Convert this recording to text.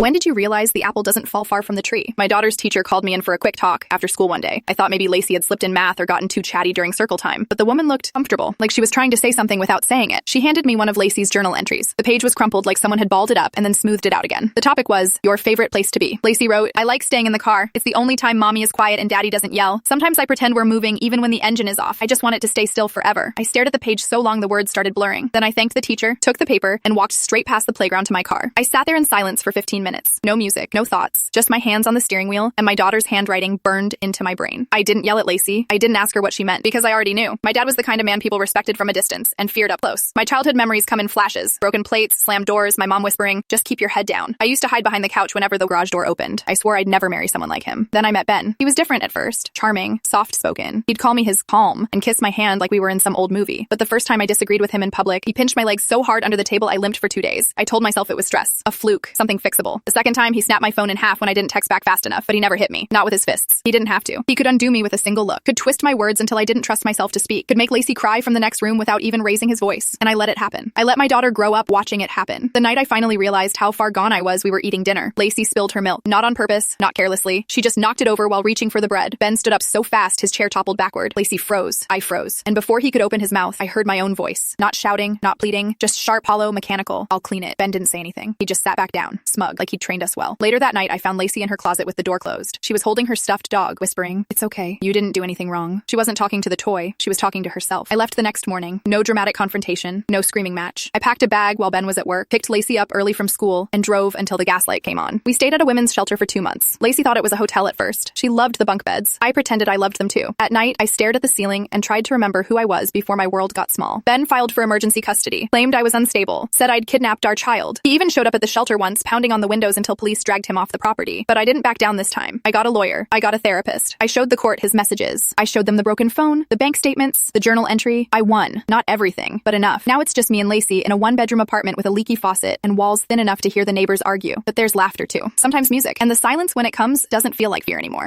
When did you realize the apple doesn't fall far from the tree? My daughter's teacher called me in for a quick talk after school one day. I thought maybe Lacey had slipped in math or gotten too chatty during circle time, but the woman looked comfortable, like she was trying to say something without saying it. She handed me one of Lacey's journal entries. The page was crumpled like someone had balled it up and then smoothed it out again. The topic was, your favorite place to be. Lacey wrote, I like staying in the car. It's the only time mommy is quiet and daddy doesn't yell. Sometimes I pretend we're moving even when the engine is off. I just want it to stay still forever. I stared at the page so long the words started blurring. Then I thanked the teacher, took the paper, and walked straight past the playground to my car. I sat there in silence for 15 minutes. No music. No thoughts, just my hands on the steering wheel and my daughter's handwriting burned into my brain. I didn't yell at Lacey. I didn't ask her what she meant because I already knew. My dad was the kind of man people respected from a distance and feared up close. My childhood memories come in flashes. Broken plates, slammed doors, my mom whispering, just keep your head down. I used to hide behind the couch whenever the garage door opened. I swore I'd never marry someone like him. Then I met Ben. He was different at first. Charming, soft-spoken. He'd call me his calm and kiss my hand like we were in some old movie. But the first time I disagreed with him in public, he pinched my legs so hard under the table I limped for 2 days. I told myself it was stress, a fluke, something fixable. The second time, he snapped my phone in half when I didn't text back fast enough, but he never hit me. Not with his fists. He didn't have to. He could undo me with a single look, could twist my words until I didn't trust myself to speak, could make Lacey cry from the next room without even raising his voice. And I let it happen. I let my daughter grow up watching it happen. The night I finally realized how far gone I was, we were eating dinner. Lacey spilled her milk. Not on purpose, not carelessly. She just knocked it over while reaching for the bread. Ben stood up so fast his chair toppled backward. Lacey froze. I froze. And before he could open his mouth, I heard my own voice. Not shouting, not pleading, just sharp, hollow, mechanical. I'll clean it. Ben didn't say anything. He just sat back down, smug, like he'd trained us well. Later that night, I found Lacey in her closet with the door closed. She was holding her stuffed dog, whispering, it's okay. You didn't do anything wrong. She wasn't talking to the toy. She was talking to herself. I left the next morning. No dramatic confrontation. No screaming match. I packed a bag while Ben was at work, picked Lacey up early from school, and drove until the gaslight came on. We stayed at a women's shelter for 2 months. Lacey thought it was a hotel at first. She loved the bunk beds. I pretended I loved them too. At night, I stared at the ceiling and tried to remember who I was before my world got small. Ben filed for emergency custody, claimed I was unstable, said I'd kidnapped our child. He even showed up at the shelter once, pounding on the windows until police dragged him off the property. But I didn't back down this time. I got a lawyer. I got a therapist. I showed the court his messages. I showed them the broken phone, the bank statements, the journal entry. I won. Not everything, but enough. Now it's just me and Lacey in a one-bedroom apartment with a leaky faucet and walls thin enough to hear the neighbors argue. But there's laughter too. Sometimes music. And the silence when it comes doesn't feel like fear anymore.